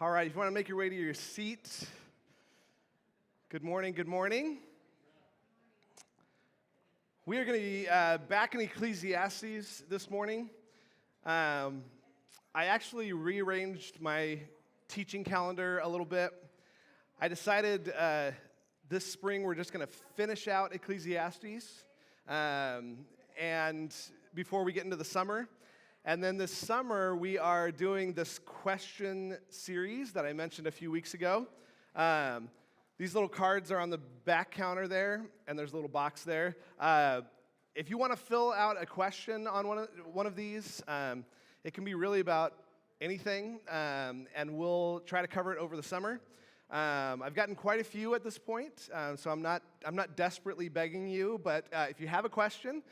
All right, if you want to make your way to your seat, good morning, good morning. We are going to be back in Ecclesiastes this morning. I actually rearranged my teaching calendar a little bit. I decided this spring we're just going to finish out Ecclesiastes and before we get into the summer. And then this summer, we are doing this question series that I mentioned a few weeks ago. These little cards are on the back counter there, and there's a little box there. If you want to fill out a question on one of these, it can be really about anything, and we'll try to cover it over the summer. I've gotten quite a few at this point, so I'm not desperately begging you, but if you have a question,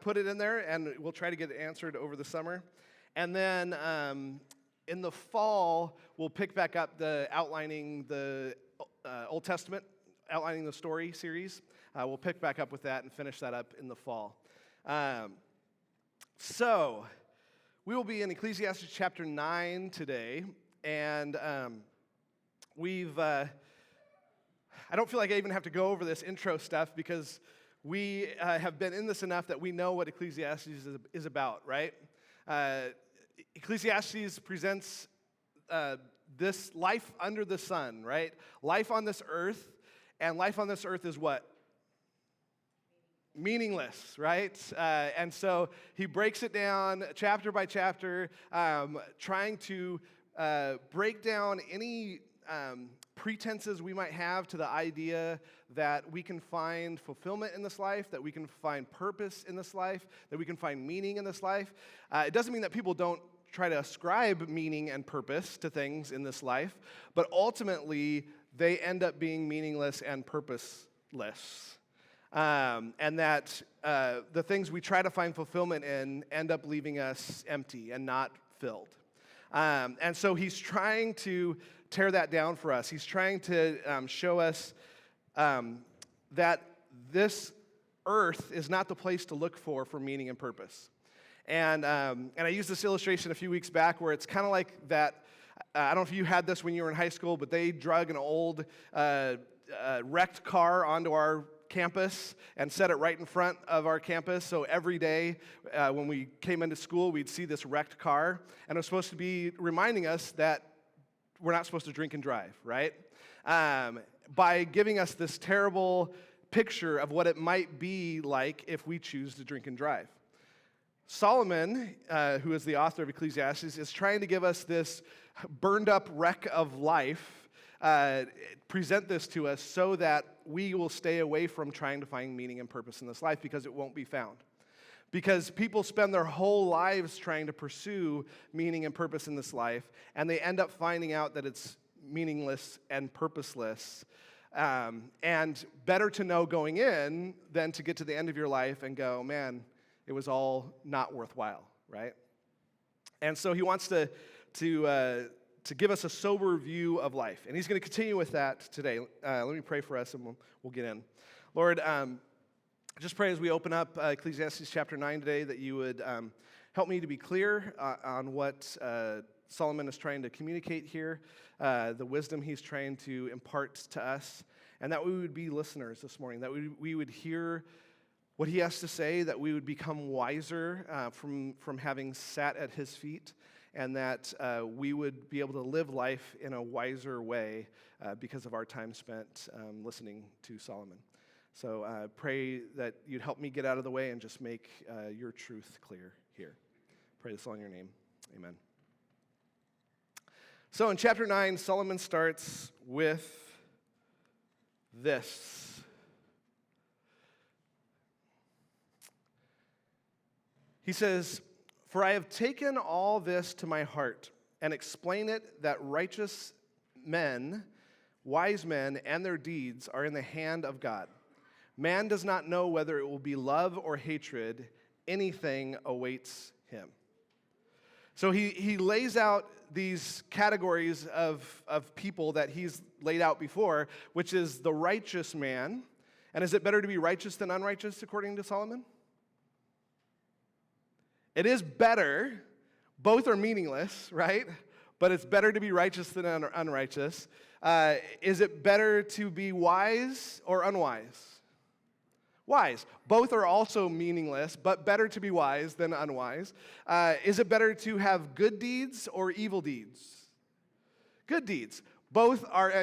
put it in there, and we'll try to get it answered over the summer. And then in the fall, we'll pick back up the outlining the Old Testament, outlining the story series. We'll pick back up with that and finish that up in the fall. So we will be in Ecclesiastes chapter 9 today, and I don't feel like I even have to go over this intro stuff because we have been in this enough that we know what Ecclesiastes is about, right? Ecclesiastes presents this life under the sun, right? Life on this earth, and life on this earth is what? Meaningless, right? And so he breaks it down chapter by chapter, trying to break down any pretenses we might have to the idea that we can find fulfillment in this life, that we can find purpose in this life, that we can find meaning in this life. It doesn't mean that people don't try to ascribe meaning and purpose to things in this life, but ultimately they end up being meaningless and purposeless. And that the things we try to find fulfillment in end up leaving us empty and not filled. And so he's trying to tear that down for us. He's trying to show us that this earth is not the place to look for meaning and purpose. And I used this illustration a few weeks back where it's kind of like that. I don't know if you had this when you were in high school, but they drug an old wrecked car onto our campus and set it right in front of our campus. So every day when we came into school, we'd see this wrecked car. And it was supposed to be reminding us that we're not supposed to drink and drive, right? By giving us this terrible picture of what it might be like if we choose to drink and drive. Solomon, who is the author of Ecclesiastes, is trying to give us this burned up wreck of life, present this to us so that we will stay away from trying to find meaning and purpose in this life because it won't be found. Because people spend their whole lives trying to pursue meaning and purpose in this life, and they end up finding out that it's meaningless and purposeless. And better to know going in than to get to the end of your life and go, man, it was all not worthwhile, right? And so he wants to give us a sober view of life. And he's going to continue with that today. Let me pray for us and we'll get in. Lord, just pray as we open up Ecclesiastes chapter 9 today that you would help me to be clear on what Solomon is trying to communicate here, the wisdom he's trying to impart to us, and that we would be listeners this morning, that we would hear what he has to say, that we would become wiser from having sat at his feet, and that we would be able to live life in a wiser way because of our time spent listening to Solomon. So pray that you'd help me get out of the way and just make your truth clear here. Pray this all in your name. Amen. So in chapter 9, Solomon starts with this. He says, "For I have taken all this to my heart and explain it that righteous men, wise men, and their deeds are in the hand of God. Man does not know whether it will be love or hatred. Anything awaits him." So he lays out these categories of people that he's laid out before, which is the righteous man. And is it better to be righteous than unrighteous, according to Solomon? It is better. Both are meaningless, right? but it's better to be righteous than unrighteous. Is it better to be wise or unwise? Wise. Both are also meaningless, but better to be wise than unwise. Is it better to have good deeds or evil deeds? Good deeds. Both are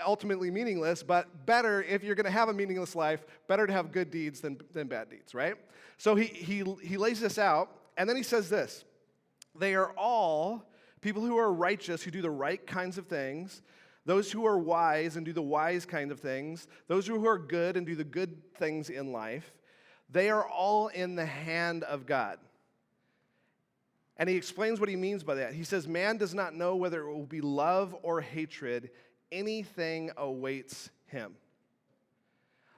ultimately meaningless, but better, if you're going to have a meaningless life, better to have good deeds than bad deeds, right? So he lays this out, and then he says this: they are all people who are righteous, who do the right kinds of things, those who are wise and do the wise kind of things, those who are good and do the good things in life, they are all in the hand of God. And he explains what he means by that. He says, man does not know whether it will be love or hatred. Anything awaits him.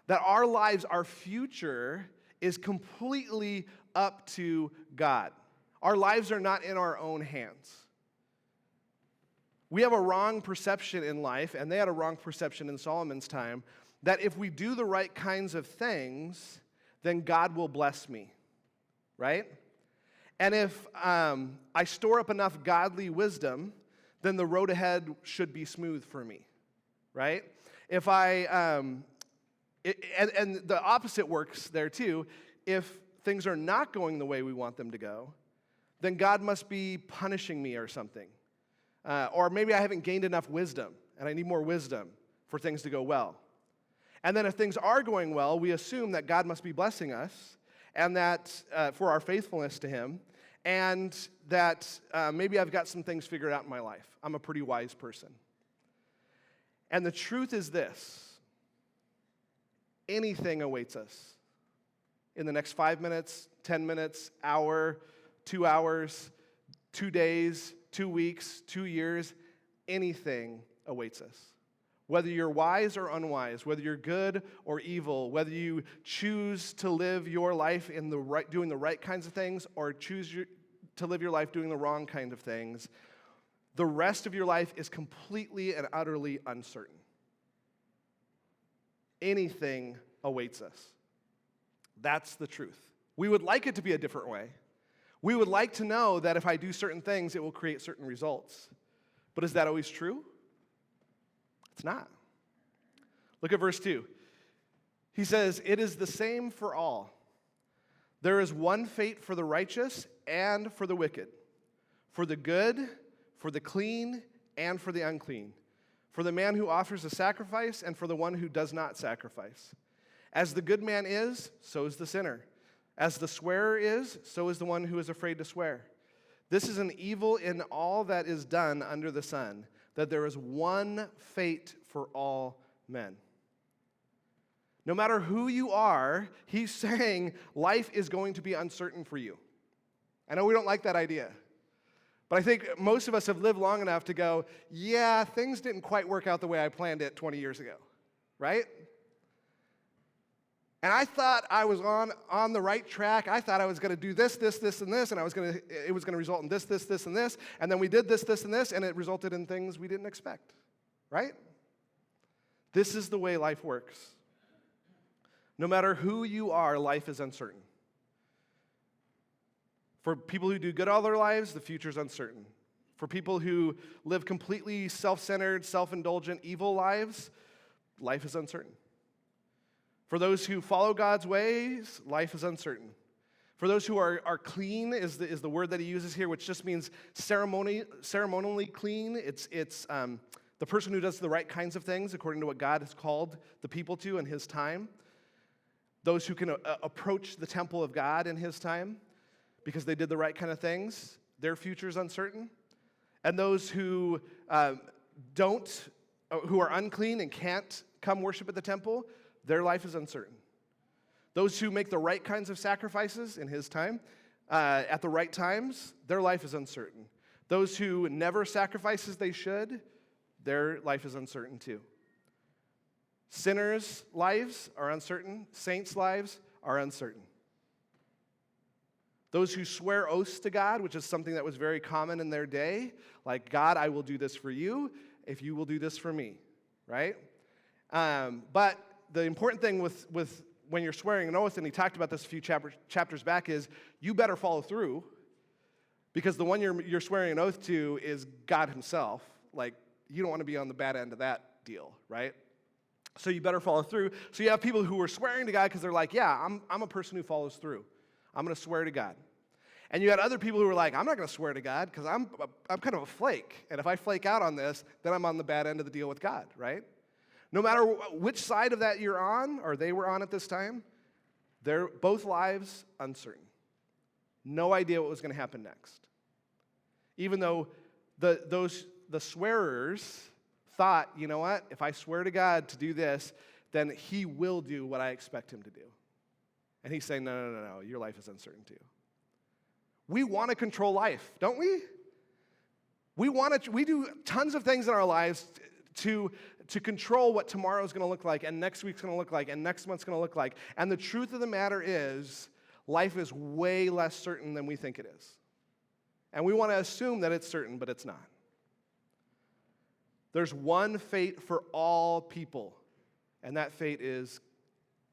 That our lives, our future, is completely up to God. Our lives are not in our own hands. We have a wrong perception in life, and they had a wrong perception in Solomon's time, that if we do the right kinds of things, then God will bless me, right? And if I store up enough godly wisdom, then the road ahead should be smooth for me, right? If and the opposite works there too. If things are not going the way we want them to go, then God must be punishing me or something. Or maybe I haven't gained enough wisdom, and I need more wisdom for things to go well. And then if things are going well, we assume that God must be blessing us, and that for our faithfulness to him, and that maybe I've got some things figured out in my life. I'm a pretty wise person. And the truth is this: anything awaits us in the next 5 minutes, 10 minutes, hour, 2 hours, 2 days, 2 weeks, 2 years. Anything awaits us. Whether you're wise or unwise, whether you're good or evil, whether you choose to live your life in doing the right kinds of things or choose to live your life doing the wrong kind of things, the rest of your life is completely and utterly uncertain. Anything awaits us. That's the truth. We would like it to be a different way. We would like to know that if I do certain things, it will create certain results. But is that always true? It's not. Look at verse 2. He says, it is the same for all. There is one fate for the righteous and for the wicked, for the good, for the clean, and for the unclean, for the man who offers a sacrifice and for the one who does not sacrifice. As the good man is, so is the sinner. As the swearer is, so is the one who is afraid to swear. This is an evil in all that is done under the sun, that there is one fate for all men. No matter who you are, he's saying life is going to be uncertain for you. I know we don't like that idea, but I think most of us have lived long enough to go, yeah, things didn't quite work out the way I planned it 20 years ago, right? And I thought I was on the right track. I thought I was going to do this, and this, and it was going to result in this, and this, and then we did this, and this, and it resulted in things we didn't expect, right? This is the way life works. No matter who you are, life is uncertain. For people who do good all their lives, the future is uncertain. For people who live completely self-centered, self-indulgent, evil lives, life is uncertain. For those who follow God's ways, life is uncertain. For those who are clean is the word that he uses here, which just means ceremonially clean. It's the person who does the right kinds of things according to what God has called the people to in his time. Those who can approach the temple of God in his time because they did the right kind of things, their future is uncertain. And those who who are unclean and can't come worship at the temple, their life is uncertain. Those who make the right kinds of sacrifices in his time, at the right times, their life is uncertain. Those who never sacrifice as they should, their life is uncertain too. Sinners' lives are uncertain. Saints' lives are uncertain. Those who swear oaths to God, which is something that was very common in their day, like, God, I will do this for you if you will do this for me, right? But the important thing with when you're swearing an oath, and he talked about this a few chapters back, is you better follow through. Because the one you're swearing an oath to is God himself. Like, you don't want to be on the bad end of that deal, right? So you better follow through. So you have people who are swearing to God because they're like, yeah, I'm a person who follows through. I'm going to swear to God. And you had other people who were like, I'm not going to swear to God because I'm kind of a flake. And if I flake out on this, then I'm on the bad end of the deal with God, right? No matter which side of that you're on, or they were on at this time, they're both lives uncertain. No idea what was going to happen next. Even though the swearers thought, you know what, if I swear to God to do this, then he will do what I expect him to do. And he's saying, no, your life is uncertain too. We want to control life, don't we? We do tons of things in our lives to control what tomorrow is going to look like, and next week's going to look like, and next month's going to look like. And the truth of the matter is, life is way less certain than we think it is. And we want to assume that it's certain, but it's not. There's one fate for all people, and that fate is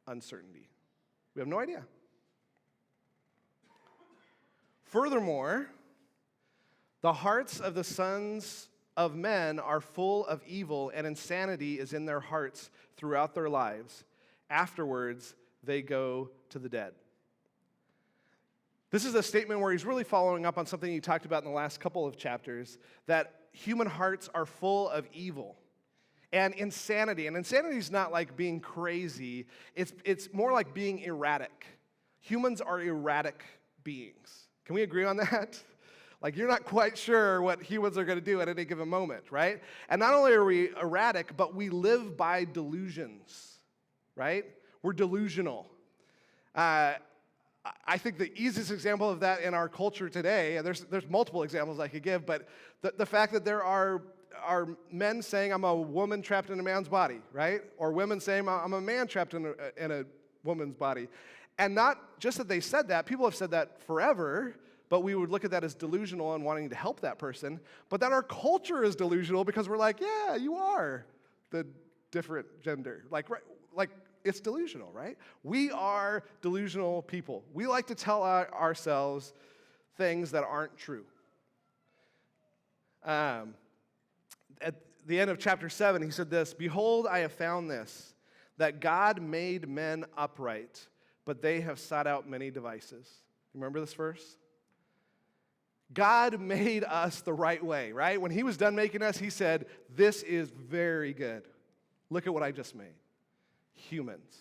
uncertainty. We have no idea. Furthermore, the hearts of the sons of men are full of evil, and insanity is in their hearts throughout their lives. Afterwards, they go to the dead. This is a statement where he's really following up on something he talked about in the last couple of chapters, that human hearts are full of evil and insanity. And insanity is not like being crazy. It's more like being erratic. Humans are erratic beings. Can we agree on that? Like, you're not quite sure what humans are going to do at any given moment, right? And not only are we erratic, but we live by delusions, right? We're delusional. I think the easiest example of that in our culture today, and there's multiple examples I could give, but the fact that there are men saying I'm a woman trapped in a man's body, right? Or women saying I'm a man trapped in a woman's body. And not just that they said that, people have said that forever, but we would look at that as delusional and wanting to help that person. But that our culture is delusional because we're like, yeah, you are the different gender. Like it's delusional, right? We are delusional people. We like to tell ourselves things that aren't true. At the end of chapter 7, he said this, "Behold, I have found this, that God made men upright, but they have sought out many devices." Remember this verse? God made us the right way, right? When he was done making us, he said, this is very good. Look at what I just made. Humans.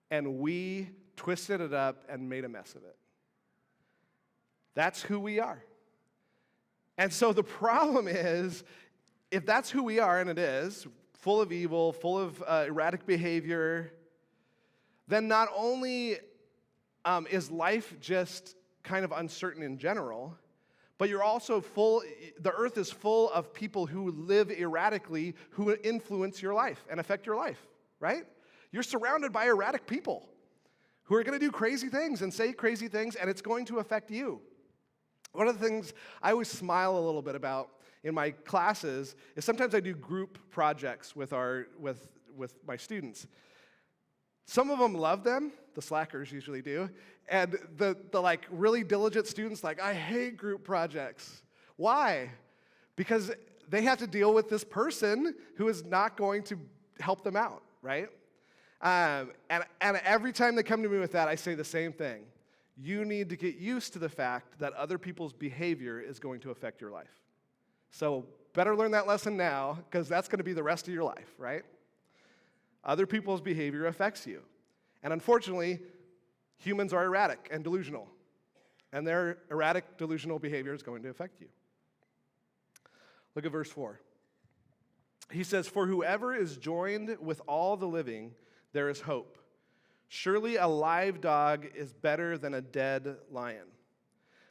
And we twisted it up and made a mess of it. That's who we are. And so the problem is, if that's who we are, and it is, full of evil, full of erratic behavior, then not only is life just kind of uncertain in general, but you're also the earth is full of people who live erratically, who influence your life and affect your life, right? You're surrounded by erratic people who are going to do crazy things and say crazy things, and it's going to affect you. One of the things I always smile a little bit about in my classes is sometimes I do group projects with my students. Some of them love them, the slackers usually do, and the like really diligent students like, I hate group projects. Why? Because they have to deal with this person who is not going to help them out, right? And every time they come to me with that, I say the same thing. You need to get used to the fact that other people's behavior is going to affect your life. So better learn that lesson now, because that's going to be the rest of your life, right? Other people's behavior affects you. And unfortunately, humans are erratic and delusional. And their erratic, delusional behavior is going to affect you. Look at verse 4. He says, "For whoever is joined with all the living, there is hope. Surely a live dog is better than a dead lion."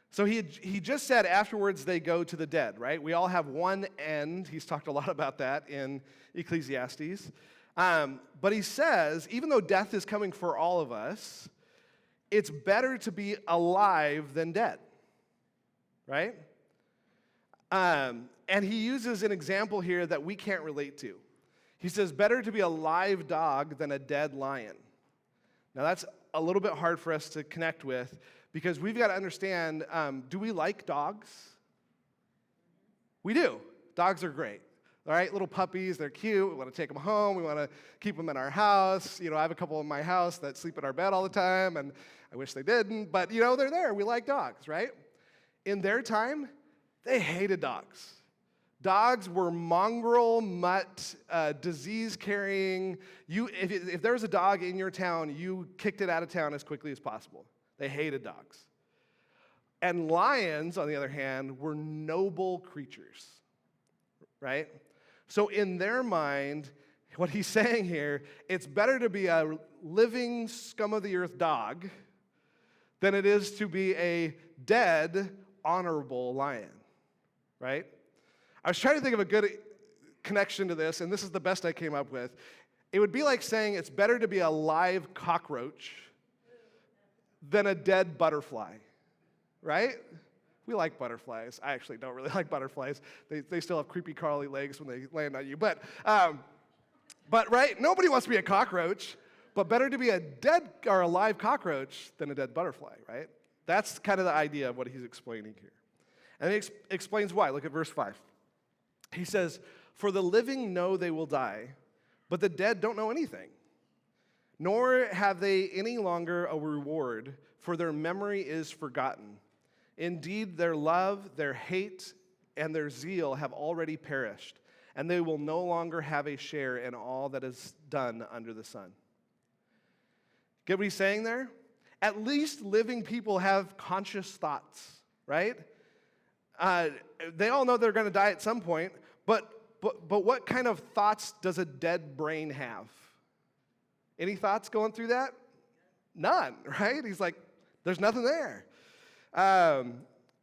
So he just said afterwards they go to the dead, right? We all have one end. He's talked a lot about that in Ecclesiastes. But he says, even though death is coming for all of us, it's better to be alive than dead, right? And he uses an example here that we can't relate to. He says, better to be a live dog than a dead lion. Now that's a little bit hard for us to connect with Because we've got to understand, do we like dogs? We do. Dogs are great. All right, little puppies, they're cute. We want to take them home. We want to keep them in our house. I have a couple in my house that sleep in our bed all the time, and I wish they didn't. But, they're there. We like dogs, right? In their time, they hated dogs. Dogs were mongrel, mutt, disease-carrying. If there was a dog in your town, you kicked it out of town as quickly as possible. They hated dogs. And lions, on the other hand, were noble creatures, right? So in their mind, what he's saying here, it's better to be a living scum-of-the-earth dog than it is to be a dead, honorable lion, right? I was trying to think of a good connection to this, and this is the best I came up with. It would be like saying it's better to be a live cockroach than a dead butterfly, right? We like butterflies. I actually don't really like butterflies. They still have creepy crawly legs when they land on you. But right, nobody wants to be a cockroach, but better to be a dead or a live cockroach than a dead butterfly, right? That's kind of the idea of what he's explaining here. And he explains why. Look at verse 5. He says, "For the living know they will die, but the dead don't know anything. Nor have they any longer a reward, for their memory is forgotten. Indeed, their love, their hate, and their zeal have already perished, and they will no longer have a share in all that is done under the sun." Get what he's saying there? At least living people have conscious thoughts, right? They all know they're going to die at some point, but what kind of thoughts does a dead brain have? Any thoughts going through that? None, right? He's like, there's nothing there.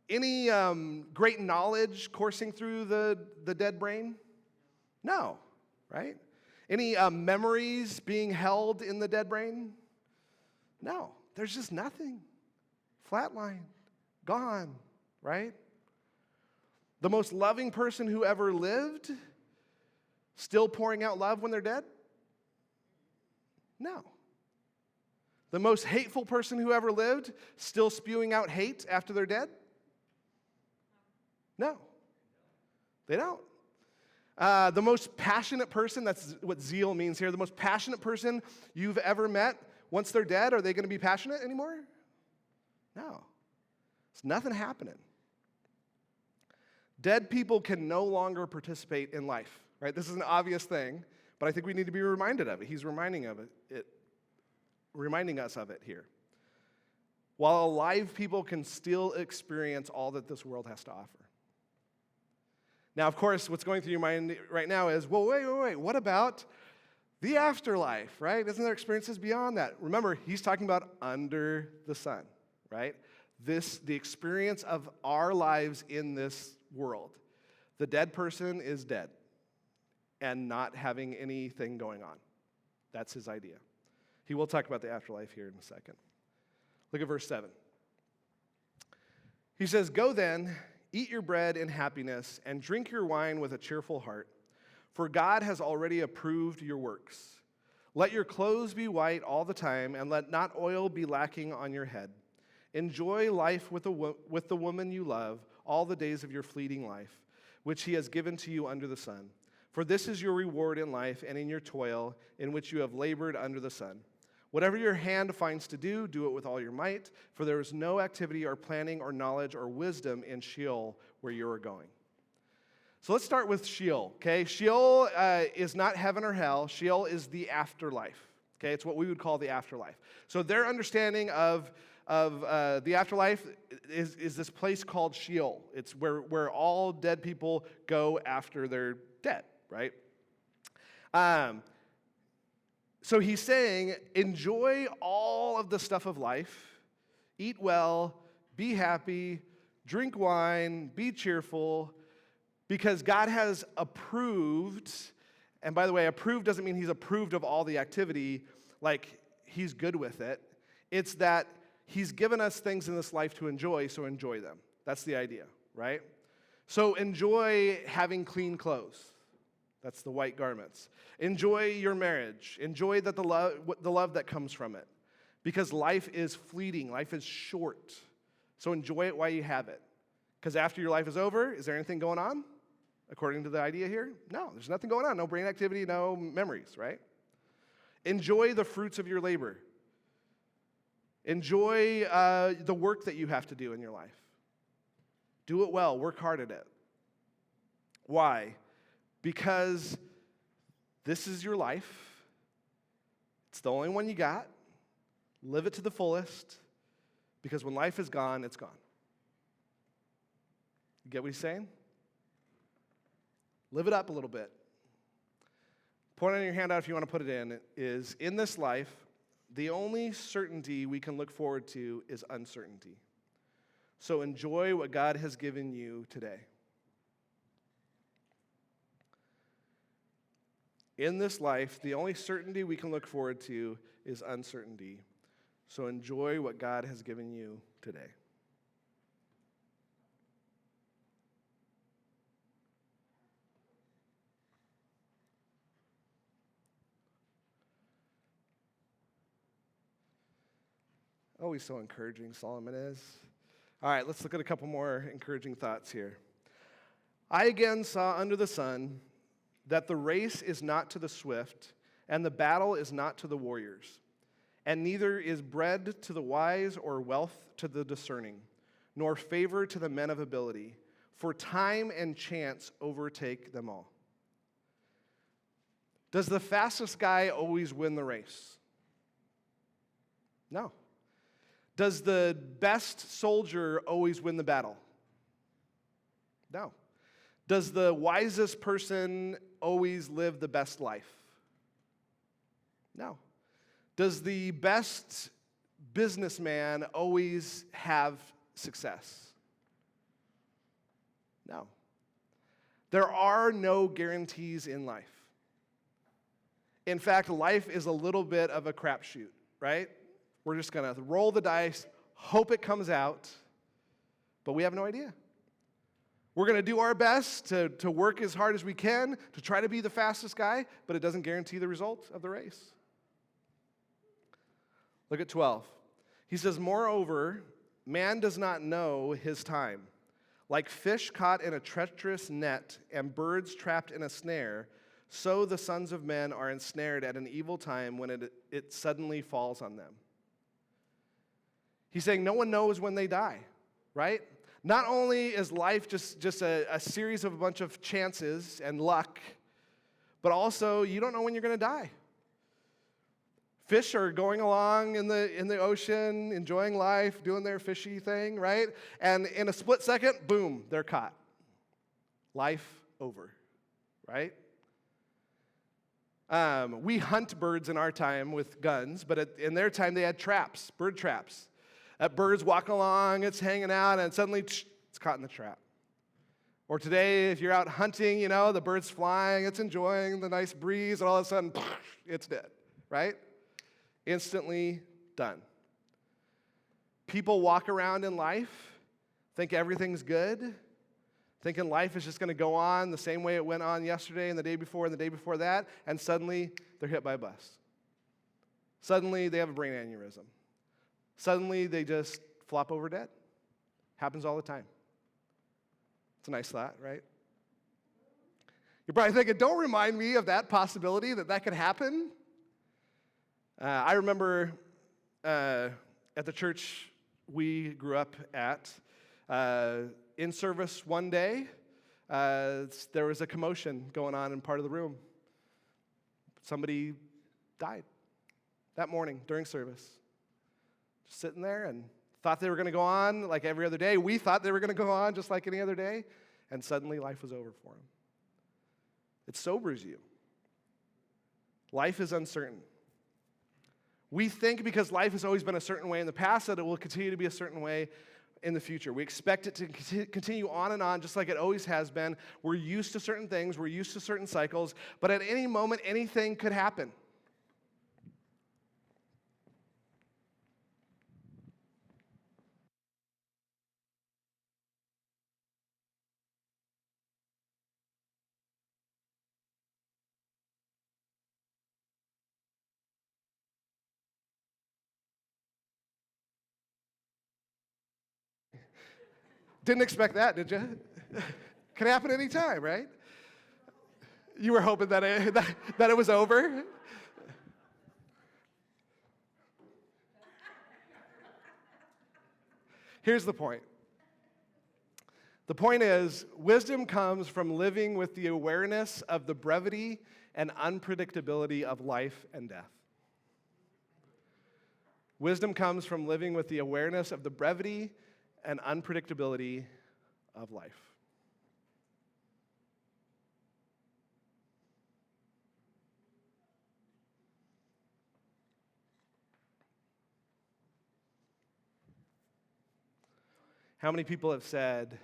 Any great knowledge coursing through the dead brain? No, right? Any memories being held in the dead brain? No, there's just nothing. Flatline, gone, right? The most loving person who ever lived, still pouring out love when they're dead? No. The most hateful person who ever lived, still spewing out hate after they're dead? No. They don't. The most passionate person, that's what zeal means here, the most passionate person you've ever met, once they're dead, are they going to be passionate anymore? No. There's nothing happening. Dead people can no longer participate in life, right? This is an obvious thing, but I think we need to be reminded of it. He's reminding us of it here. While alive people can still experience all that this world has to offer. Now, of course, what's going through your mind right now is, well, wait, what about the afterlife, right? Isn't there experiences beyond that? Remember, he's talking about under the sun, right? The experience of our lives in this world. The dead person is dead and not having anything going on. That's his idea. He will talk about the afterlife here in a second. Look at verse 7. He says, "Go then, eat your bread in happiness, and drink your wine with a cheerful heart, for God has already approved your works. Let your clothes be white all the time, and let not oil be lacking on your head. Enjoy life with the woman you love all the days of your fleeting life, which he has given to you under the sun. For this is your reward in life and in your toil, in which you have labored under the sun. Whatever your hand finds to do, do it with all your might, for there is no activity or planning or knowledge or wisdom in Sheol where you are going." So let's start with Sheol, okay? Sheol is not heaven or hell. Sheol is the afterlife, okay? It's what we would call the afterlife. So their understanding of the afterlife is this place called Sheol. It's where all dead people go after they're dead, right? So he's saying, enjoy all of the stuff of life, eat well, be happy, drink wine, be cheerful, because God has approved, and by the way, approved doesn't mean he's approved of all the activity, like he's good with it. It's that he's given us things in this life to enjoy, so enjoy them. That's the idea, right? So enjoy having clean clothes. That's the white garments. Enjoy your marriage. Enjoy the love that comes from it. because life is fleeting, life is short. So enjoy it while you have it. Because after your life is over, is there anything going on? According to the idea here? No, there's nothing going on. No brain activity, no memories, right? Enjoy the fruits of your labor. Enjoy the work that you have to do in your life. Do it well. Work hard at it. Why? Because this is your life. It's the only one you got. Live it to the fullest. Because when life is gone, it's gone. You get what he's saying? Live it up a little bit. Point on your handout if you want to put it in this life, the only certainty we can look forward to is uncertainty. So enjoy what God has given you today. In this life, the only certainty we can look forward to is uncertainty. So enjoy what God has given you today. Oh, he's so encouraging, Solomon is. All right, let's look at a couple more encouraging thoughts here. I again saw under the sun that the race is not to the swift, and the battle is not to the warriors, and neither is bread to the wise or wealth to the discerning, nor favor to the men of ability, for time and chance overtake them all. Does the fastest guy always win the race? No. Does the best soldier always win the battle? No. Does the wisest person always live the best life? No. Does the best businessman always have success? No. There are no guarantees in life. In fact, life is a little bit of a crapshoot, right? We're just going to roll the dice, hope it comes out, but we have no idea. We're going to do our best to work as hard as we can to try to be the fastest guy, but it doesn't guarantee the result of the race. Look at 12. He says, moreover, man does not know his time. Like fish caught in a treacherous net and birds trapped in a snare, so the sons of men are ensnared at an evil time when it suddenly falls on them. He's saying no one knows when they die, right? Not only is life just a series of a bunch of chances and luck, but also you don't know when you're going to die. Fish are going along in the ocean, enjoying life, doing their fishy thing, right? And in a split second, boom, they're caught. Life over, right? We hunt birds in our time with guns, but in their time they had traps, bird traps. That bird's walking along, it's hanging out, and suddenly it's caught in the trap. Or today, if you're out hunting, the bird's flying, it's enjoying the nice breeze, and all of a sudden, it's dead, right? Instantly done. People walk around in life, think everything's good, thinking life is just going to go on the same way it went on yesterday and the day before that, and suddenly they're hit by a bus. Suddenly they have a brain aneurysm. Suddenly, they just flop over dead. Happens all the time. It's a nice thought, right? You're probably thinking, don't remind me of that possibility that could happen. I remember at the church we grew up at, in service one day, there was a commotion going on in part of the room. Somebody died that morning during service. Just sitting there and thought they were going to go on like every other day. We thought they were going to go on just like any other day, and suddenly life was over for them. It sobers you. Life is uncertain. We think because life has always been a certain way in the past that it will continue to be a certain way in the future. We expect it to continue on and on just like it always has been. We're used to certain things. We're used to certain cycles. But at any moment, anything could happen. Didn't expect that, did you? Can happen anytime, right? You were hoping that it was over? Here's the point. The point is, wisdom comes from living with the awareness of the brevity and unpredictability of life and death. Wisdom comes from living with the awareness of the brevity and unpredictability of life. How many people have said,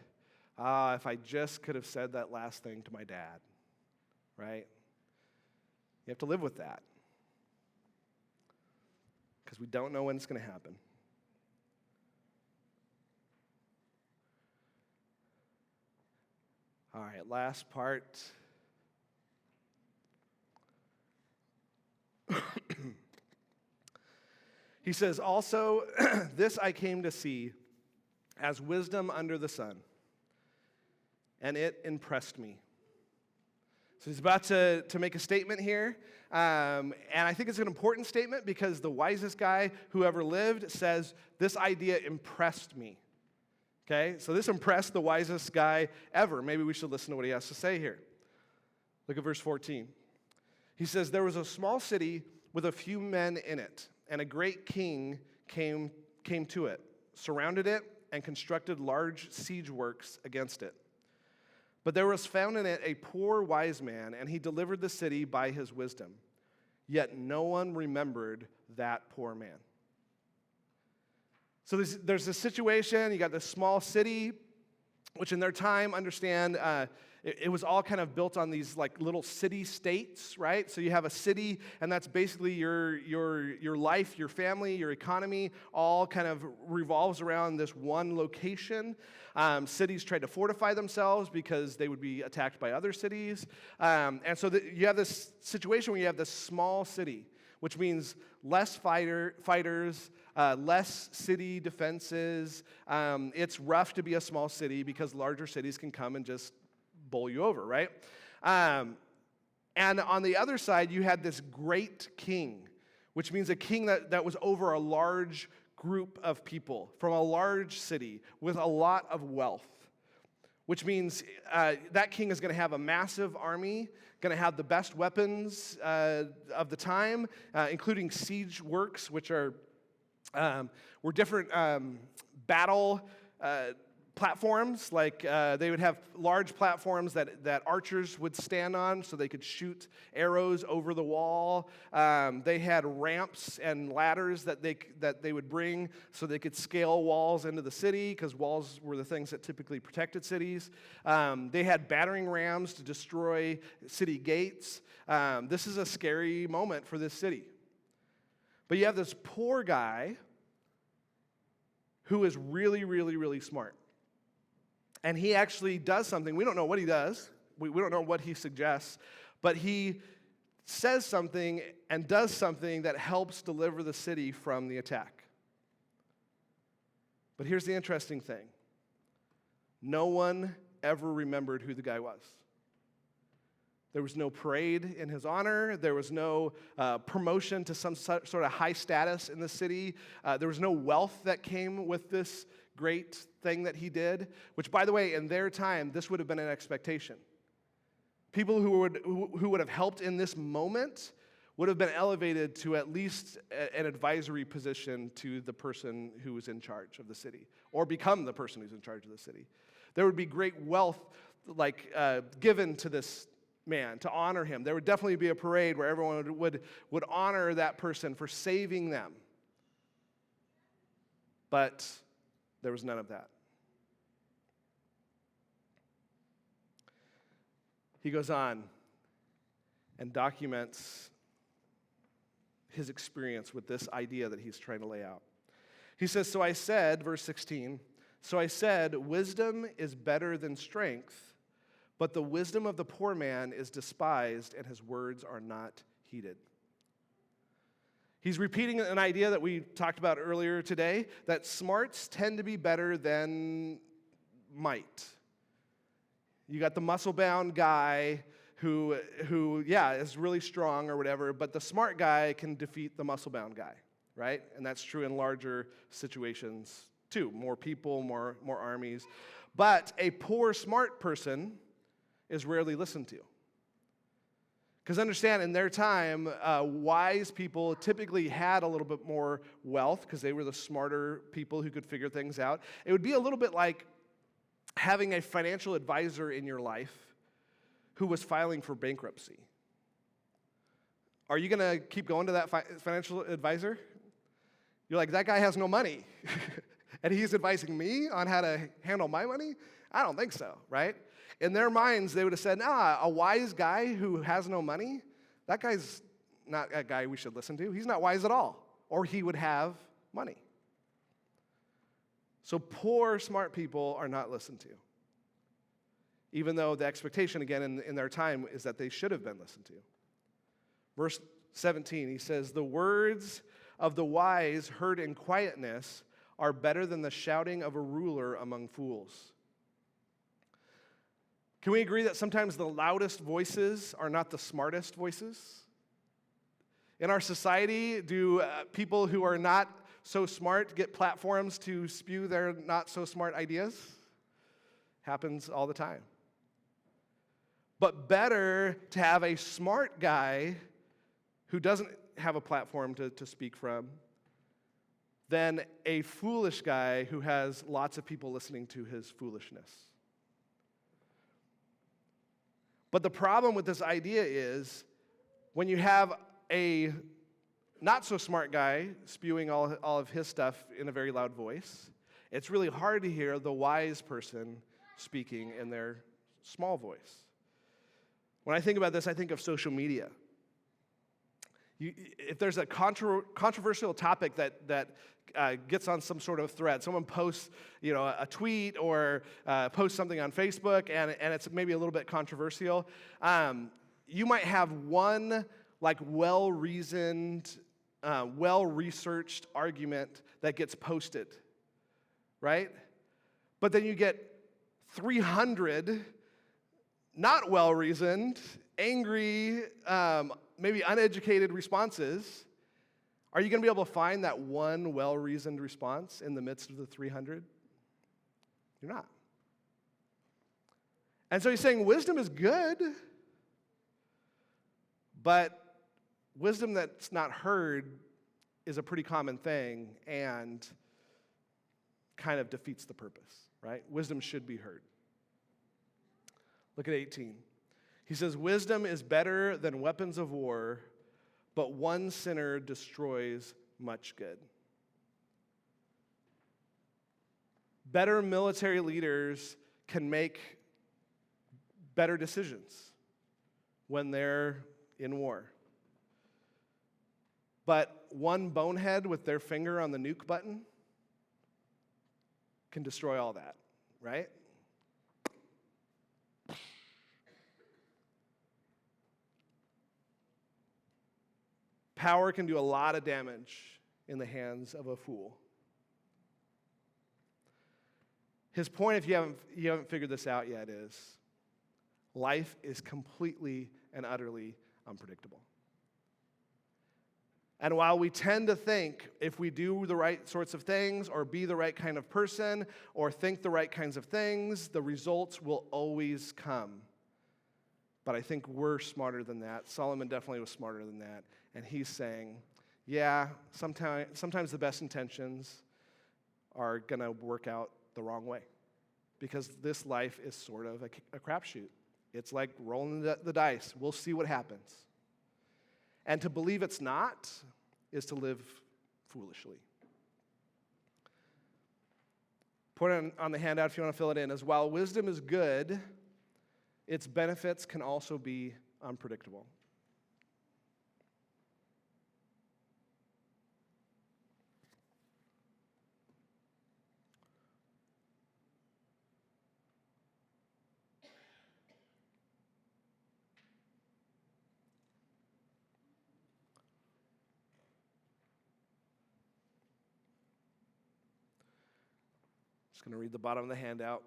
if I just could have said that last thing to my dad, right? You have to live with that because we don't know when it's going to happen. All right, last part. He says, also, this I came to see as wisdom under the sun, and it impressed me. So he's about to make a statement here, and I think it's an important statement because the wisest guy who ever lived says, this idea impressed me. Okay, so this impressed the wisest guy ever. Maybe we should listen to what he has to say here. Look at verse 14. He says, there was a small city with a few men in it, and a great king came to it, surrounded it, and constructed large siege works against it. But there was found in it a poor wise man, and he delivered the city by his wisdom. Yet no one remembered that poor man. So there's this situation, you got this small city, which in their time, understand, it was all kind of built on these like little city-states, right? So you have a city, and that's basically your life, your family, your economy, all kind of revolves around this one location. Cities tried to fortify themselves because they would be attacked by other cities. And so you have this situation where you have this small city, which means less fighters, less city defenses. It's rough to be a small city because larger cities can come and just bowl you over, right? And on the other side, you had this great king, which means a king that was over a large group of people from a large city with a lot of wealth, which means that king is going to have a massive army, going to have the best weapons of the time, including siege works, which were different battle platforms. Like they would have large platforms that archers would stand on so they could shoot arrows over the wall. They had ramps and ladders that they would bring so they could scale walls into the city, because walls were the things that typically protected cities. They had battering rams to destroy city gates. This is a scary moment for this city. But you have this poor guy who is really, really, really smart. And he actually does something. We don't know what he does. We don't know what he suggests. But he says something and does something that helps deliver the city from the attack. But here's the interesting thing. No one ever remembered who the guy was. There was no parade in his honor. There was no promotion to some sort of high status in the city. There was no wealth that came with this great thing that he did, which, by the way, in their time, this would have been an expectation. People who would have helped in this moment would have been elevated to at least an advisory position to the person who was in charge of the city, or become the person who's in charge of the city. There would be great wealth given to this man to honor him. There would definitely be a parade where everyone would honor that person for saving them. But there was none of that. He goes on and documents his experience with this idea that he's trying to lay out. He says, so I said, verse 16, so I said, wisdom is better than strength, but the wisdom of the poor man is despised, and his words are not heeded. He's repeating an idea that we talked about earlier today, that smarts tend to be better than might. You got the muscle-bound guy who is really strong or whatever, but the smart guy can defeat the muscle-bound guy, right? And that's true in larger situations too. More people, more armies. But a poor, smart person is rarely listened to. Because understand, in their time, wise people typically had a little bit more wealth because they were the smarter people who could figure things out. It would be a little bit like having a financial advisor in your life who was filing for bankruptcy. Are you going to keep going to that financial advisor? You're like, that guy has no money, and he's advising me on how to handle my money? I don't think so, right? In their minds, they would have said, a wise guy who has no money, that guy's not a guy we should listen to. He's not wise at all, or he would have money. So poor, smart people are not listened to, even though the expectation, again, in their time is that they should have been listened to. Verse 17, he says, the words of the wise heard in quietness are better than the shouting of a ruler among fools. Can we agree that sometimes the loudest voices are not the smartest voices? In our society, do people who are not so smart get platforms to spew their not so smart ideas? Happens all the time. But better to have a smart guy who doesn't have a platform to speak from than a foolish guy who has lots of people listening to his foolishness. But the problem with this idea is when you have a not so smart guy spewing all of his stuff in a very loud voice, it's really hard to hear the wise person speaking in their small voice. When I think about this, I think of social media. If there's a controversial topic that gets on some sort of thread, someone posts, a tweet or posts something on Facebook, and it's maybe a little bit controversial, you might have one well-reasoned, well-researched argument that gets posted, right? But then you get 300 not well-reasoned, angry, maybe uneducated responses. Are you going to be able to find that one well-reasoned response in the midst of the 300? You're not. And so he's saying wisdom is good, but wisdom that's not heard is a pretty common thing and kind of defeats the purpose, right? Wisdom should be heard. Look at 18. He says, wisdom is better than weapons of war, but one sinner destroys much good. Better military leaders can make better decisions when they're in war. But one bonehead with their finger on the nuke button can destroy all that, right? Power can do a lot of damage in the hands of a fool. His point, if you haven't figured this out yet, is life is completely and utterly unpredictable. And while we tend to think if we do the right sorts of things or be the right kind of person or think the right kinds of things, the results will always come. But I think we're smarter than that. Solomon definitely was smarter than that. And he's saying, yeah, sometimes the best intentions are going to work out the wrong way. Because this life is sort of a crapshoot. It's like rolling the dice. We'll see what happens. And to believe it's not is to live foolishly. Put it on the handout if you want to fill it in. As while wisdom is good, its benefits can also be unpredictable. Just going to read the bottom of the handout.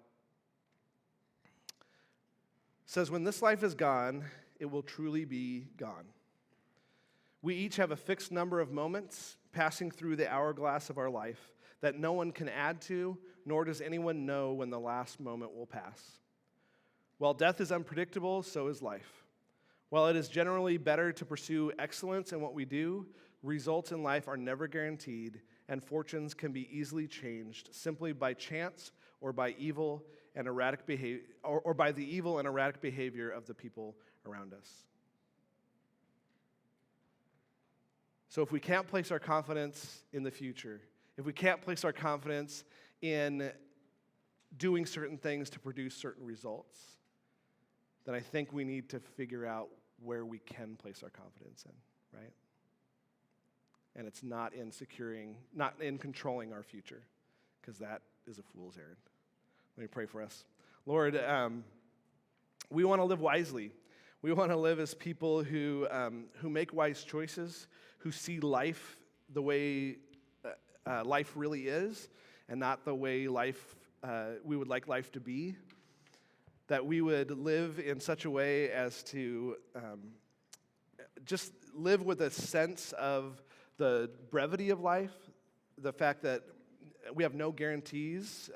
says, when this life is gone, it will truly be gone. We each have a fixed number of moments passing through the hourglass of our life that no one can add to, nor does anyone know when the last moment will pass. While death is unpredictable, so is life. While it is generally better to pursue excellence in what we do, results in life are never guaranteed, and fortunes can be easily changed simply by chance or by evil and erratic behavior, or by the evil and erratic behavior of the people around us. So if we can't place our confidence in the future, if we can't place our confidence in doing certain things to produce certain results, then I think we need to figure out where we can place our confidence in, right? And it's not in controlling our future, because that is a fool's errand. Let me pray for us. Lord, we want to live wisely. We want to live as people who make wise choices, who see life the way life really is, and not the way we would like life to be. That we would live in such a way as to just live with a sense of the brevity of life, the fact that we have no guarantees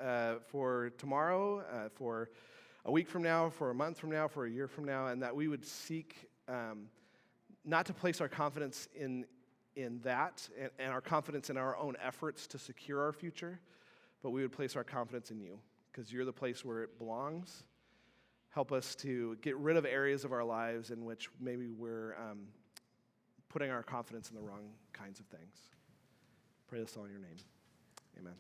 for tomorrow, for a week from now, for a month from now, for a year from now, and that we would seek not to place our confidence in that and our confidence in our own efforts to secure our future, but we would place our confidence in you, because you're the place where it belongs. Help us to get rid of areas of our lives in which maybe we're putting our confidence in the wrong kinds of things. Pray this all in your name. Amen.